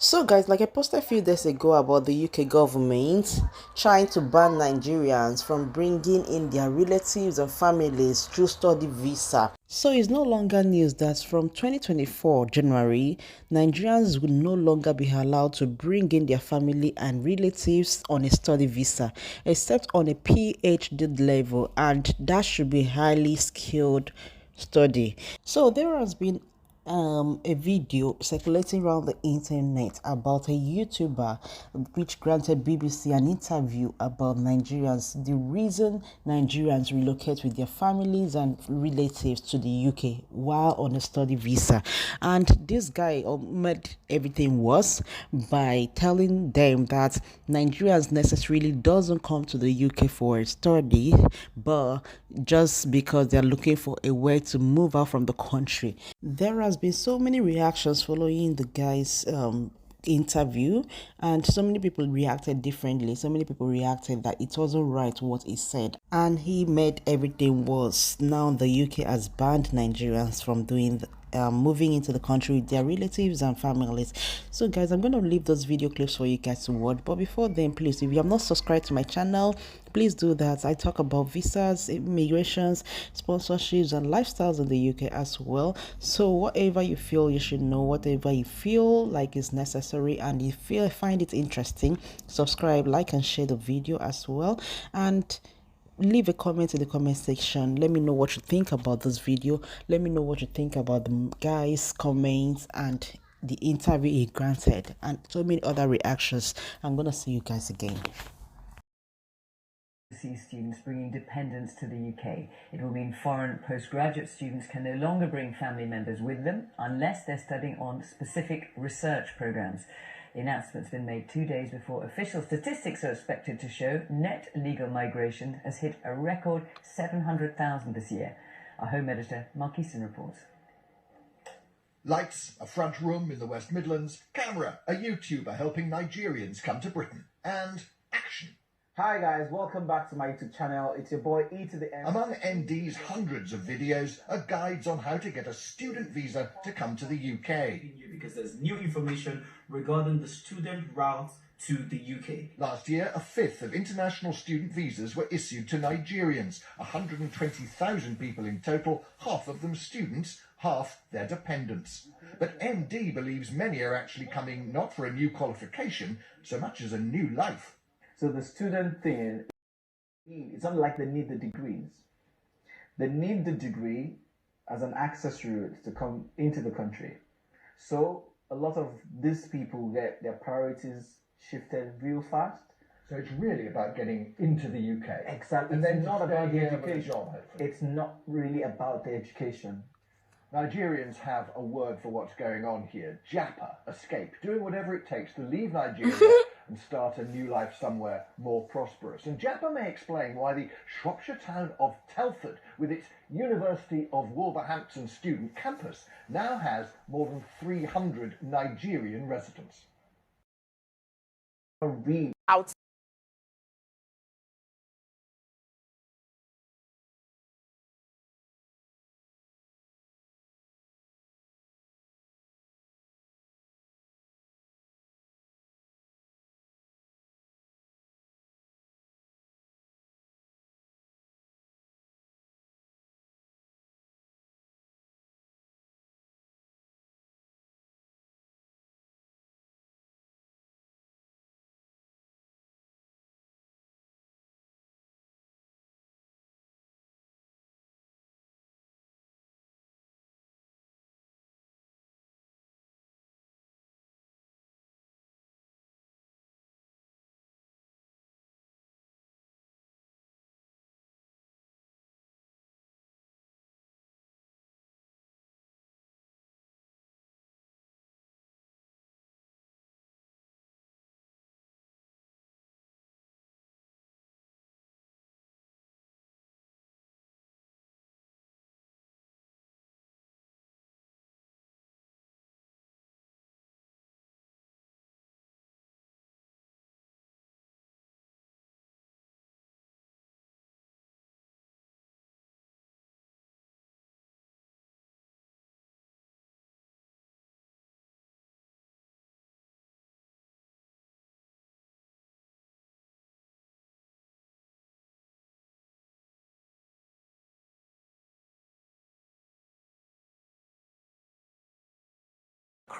So guys, like I posted a few days ago about the UK government trying to ban Nigerians from bringing in their relatives and families through study visa. So it's no longer news that from 2024 January, Nigerians will no longer be allowed to bring in their family and relatives on a study visa, except on a PhD level, and that should be highly skilled study. So there has been a video circulating around the internet about a YouTuber which granted BBC an interview about Nigerians, the reason Nigerians relocate with their families and relatives to the UK while on a study visa. And this guy made everything worse by telling them that Nigerians necessarily doesn't come to the UK for a study, but just because they're looking for a way to move out from the country. There has been so many reactions following the guy's interview, and so many people reacted differently. So many people reacted that it wasn't right what he said, and he made everything worse. Now the UK has banned Nigerians from doing moving into the country with their relatives and families. So guys, I'm going to leave those video clips for you guys to watch, but before then, please, if you have not subscribed to my channel, please do that. I talk about visas, immigrations, sponsorships, and lifestyles in the UK as well. So whatever you feel you should know, whatever you feel like is necessary, and you find it interesting, subscribe, like, and share the video as well. And leave a comment in the comment section. Let me know what you think about this video. Let me know what you think about the guys' comments and the interview he granted, and so many other reactions. I'm gonna see you guys again. Overseas students bringing dependents to the UK. It will mean foreign postgraduate students can no longer bring family members with them unless they're studying on specific research programs. The announcement's been made 2 days before official statistics are expected to show net legal migration has hit a record 700,000 this year. Our home editor, Mark Easton, reports. Lights, a front room in the West Midlands, camera, a YouTuber helping Nigerians come to Britain, and action. Hi guys, welcome back to my YouTube channel. It's your boy E to the M. Among Emdee's hundreds of videos are guides on how to get a student visa to come to the UK. Because there's new information regarding the student route to the UK. Last year, a fifth of international student visas were issued to Nigerians, 120,000 people in total, half of them students, half their dependents. But Emdee believes many are actually coming not for a new qualification, so much as a new life. So the student thing, it's not like they need the degrees. They need the degree as an access route to come into the country. So a lot of these people get their priorities shifted real fast. So it's really about getting into the UK. Exactly. And it's then not about the education. Job, hopefully. It's not really about the education. Nigerians have a word for what's going on here. Japa, escape, doing whatever it takes to leave Nigeria and start a new life somewhere more prosperous. And Japa may explain why the Shropshire town of Telford, with its University of Wolverhampton student campus, now has more than 300 Nigerian residents. Read Out.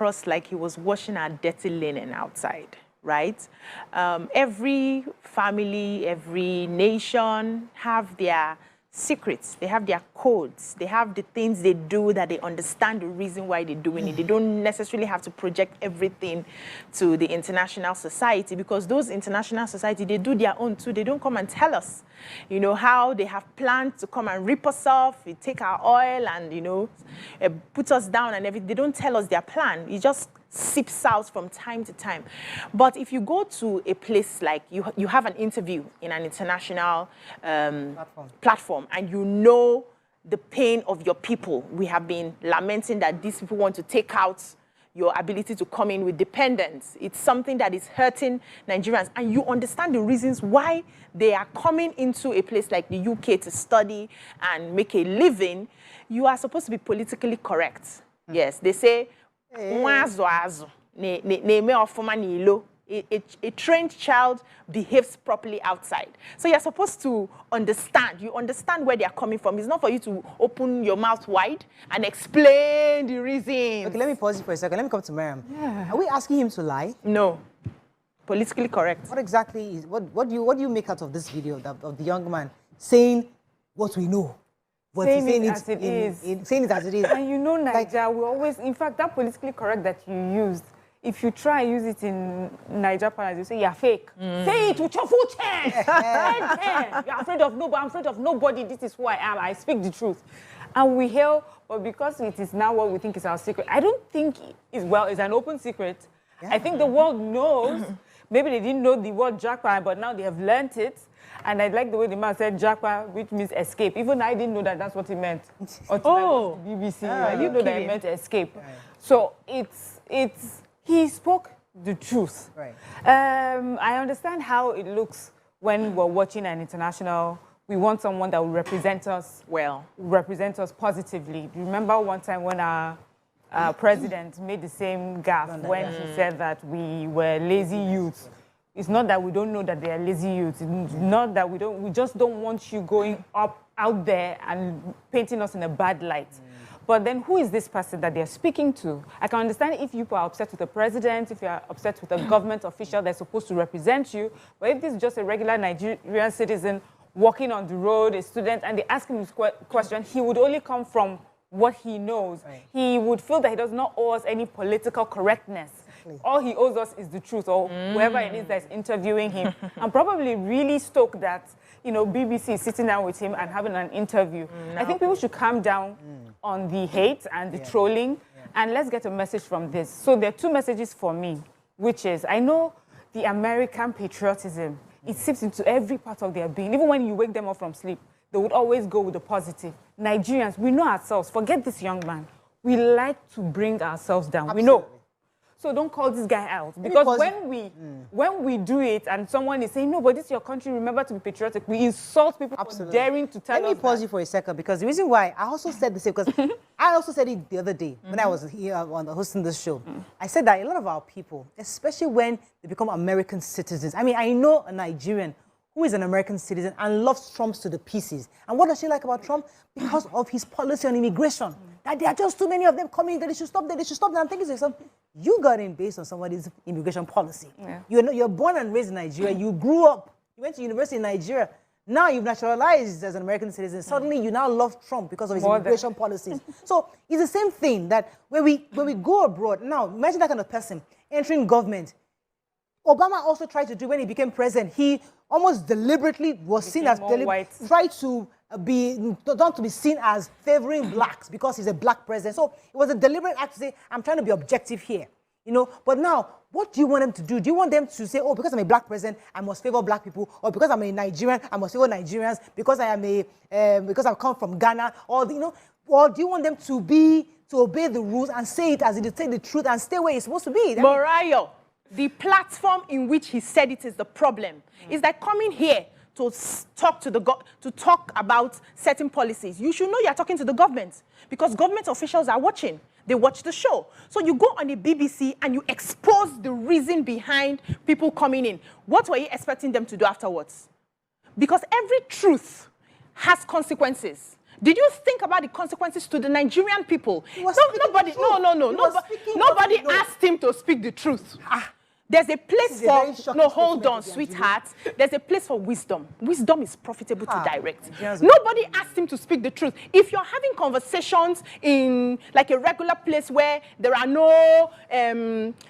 across like he was washing our dirty linen outside, right? Every family, every nation have their secrets, they have their codes, they have the things they do that they understand the reason why they're doing it. They don't necessarily have to project everything to the international society, because those international society, they do their own too. They don't come and tell us, you know, how they have planned to come and rip us off, take our oil and, you know, put us down and everything. They don't tell us their plan. It just seeps out from time to time. But if you go to a place like you have an interview in an international platform and you know the pain of your people, we have been lamenting that these people want to take out your ability to come in with dependence. It's something that is hurting Nigerians, and you understand the reasons why they are coming into a place like the UK to study and make a living. You are supposed to be politically correct. Yes, they say, a trained child behaves properly outside. So you're supposed to understand. You understand where they're coming from. It's not for you to open your mouth wide and explain the reasons. Okay, let me pause you for a second. Let me come to Miriam. Yeah. Are we asking him to lie? No. Politically correct. What exactly is, what do you make out of this video of the young man saying what we know? But saying it as it is. Saying it as it is. And you know, Nigeria, we always, in fact, that politically correct that you used, if you try and use it in Niger parlance, you say you're fake. Say it with your full chest. You're afraid of nobody. I'm afraid of nobody. This is who I am. I speak the truth. And we hail, but because it is now what we think is our secret, I don't think it's an open secret. Yeah. I think the world knows. Maybe they didn't know the word jackpot, but now they have learnt it. And I like the way the man said jackpot, which means escape. Even I didn't know that that's what he meant. Oh, BBC. I didn't know that it meant escape. Right. So he spoke the truth. Right. I understand how it looks when we're watching an international. We want someone that will represent us well, represent us positively. Remember one time when our president made the same gaffe when he said that we were lazy youths. It's not that we don't know that they are lazy youths. It's not that we just don't want you going out there and painting us in a bad light. But then who is this person that they're speaking to? I can understand if you are upset with the president, if you're upset with a government official that's supposed to represent you, but if this is just a regular Nigerian citizen walking on the road, a student, and they ask him this question, he would only come from what he knows. Right. He would feel that he does not owe us any political correctness. All he owes us is the truth, or whoever it is that's interviewing him. I'm probably really stoked that, you know, BBC is sitting down with him and having an interview. I think people should calm down on the hate and the trolling, and let's get a message from this. So there are two messages for me, which is, I know the American patriotism, it seeps into every part of their being. Even when you wake them up from sleep, they would always go with the positive. Nigerians, we know ourselves. Forget this young man. We like to bring ourselves down. Absolutely. We know. So don't call this guy out. Because when we do it and someone is saying, no, but this is your country, remember to be patriotic, we insult people for daring to tell us. Let me pause you for a second, because the reason why I also said the same, because I also said it the other day when I was here hosting this show. I said that a lot of our people, especially when they become American citizens, I mean, I know a Nigerian who is an American citizen and loves Trump to the pieces. And what does she like about Trump? Because of his policy on immigration. That there are just too many of them coming, that they should stop there, they should stop there. I'm thinking to myself, you got in based on somebody's immigration policy. Yeah. You're born and raised in Nigeria, you grew up, you went to university in Nigeria. Now you've naturalized as an American citizen. Suddenly you now love Trump because of his immigration policies. So it's the same thing that when we go abroad, now imagine that kind of person entering government. Obama also tried to do when he became president. He almost deliberately was seen as tried to be seen as favoring blacks because he's a black president. So it was a deliberate act to say, I'm trying to be objective here, you know. But now, what do you want them to do? Do you want them to say, oh, because I'm a black president, I must favor black people, or because I'm a Nigerian, I must favor Nigerians, because I am because I come from Ghana, or you know, or do you want them to obey the rules and say it as it is, say the truth and stay where it's supposed to be? Morayo, the platform in which he said it is the problem. It's like coming here to talk about certain policies. You should know you're talking to the government, because government officials are watching. They watch the show. So you go on the BBC and you expose the reason behind people coming in. What were you expecting them to do afterwards? Because every truth has consequences. Did you think about the consequences to the Nigerian people? Nobody asked him to speak the truth. There's a place for, no, hold on, sweetheart. There's a place for wisdom. Wisdom is profitable to direct. Nobody asked him to speak the truth. If you're having conversations in like a regular place where there are no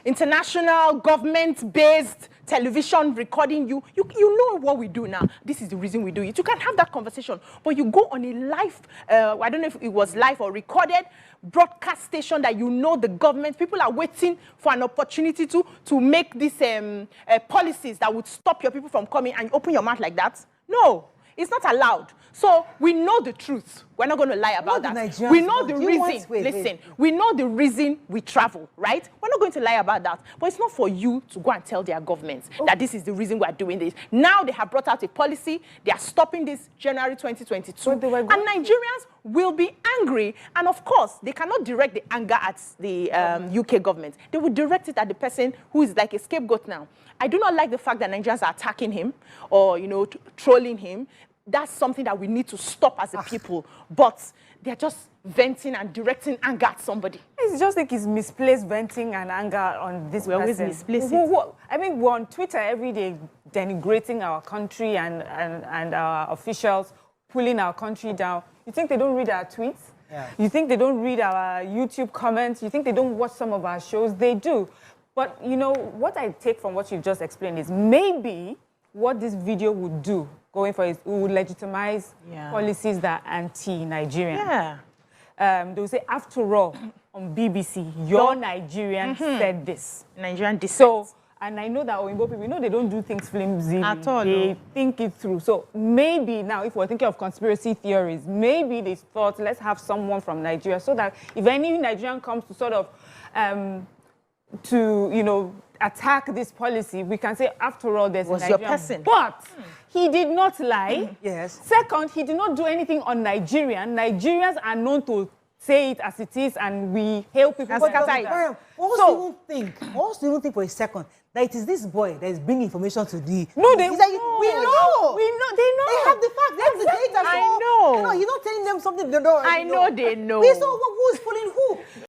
international government-based television recording you know what we do now. This is the reason we do it. You can have that conversation, but you go on a live, I don't know if it was live or recorded, broadcast station that you know the government, people are waiting for an opportunity to make these policies that would stop your people from coming, and you open your mouth like that. No, it's not allowed. So we know the truth. We're not going to lie about that. We know the reason. Listen, we know the reason we travel, right? We're not going to lie about that. But it's not for you to go and tell their governments that this is the reason we're doing this. Now they have brought out a policy. They are stopping this January 2022. And Nigerians will be angry. And of course, they cannot direct the anger at the UK government. They will direct it at the person who is like a scapegoat now. I do not like the fact that Nigerians are attacking him or, you know, trolling him. That's something that we need to stop as a people. But they're just venting and directing anger at somebody. I just think it's misplaced venting and anger on this person. We always misplace it. I mean, we're on Twitter every day denigrating our country and our officials, pulling our country down. You think they don't read our tweets? Yeah. You think they don't read our YouTube comments? You think they don't watch some of our shows? They do. But, you know, what I take from what you've just explained is maybe what this video would do going for is it would legitimize policies that are anti-Nigerian. Yeah. They will say, after all, on BBC, your Nigerian said this. Nigerian dissent. So, and I know that Oyinbo people, we know they don't do things flimsy. At all. They think it through. So maybe now, if we're thinking of conspiracy theories, maybe they thought, let's have someone from Nigeria so that if any Nigerian comes to sort of, attack this policy, we can say, after all, there's was a your Nigerian. person. But he did not lie. Yes. Second, he did not do anything on Nigerian. Nigerians are known to say it as it is, and we hail people. But also even think for a second that it is this boy that is bringing information to the... No, they we know. We know. They know. They have the facts. They have the data. I know. You're not telling them something they don't. I know they know. We saw who's pulling who.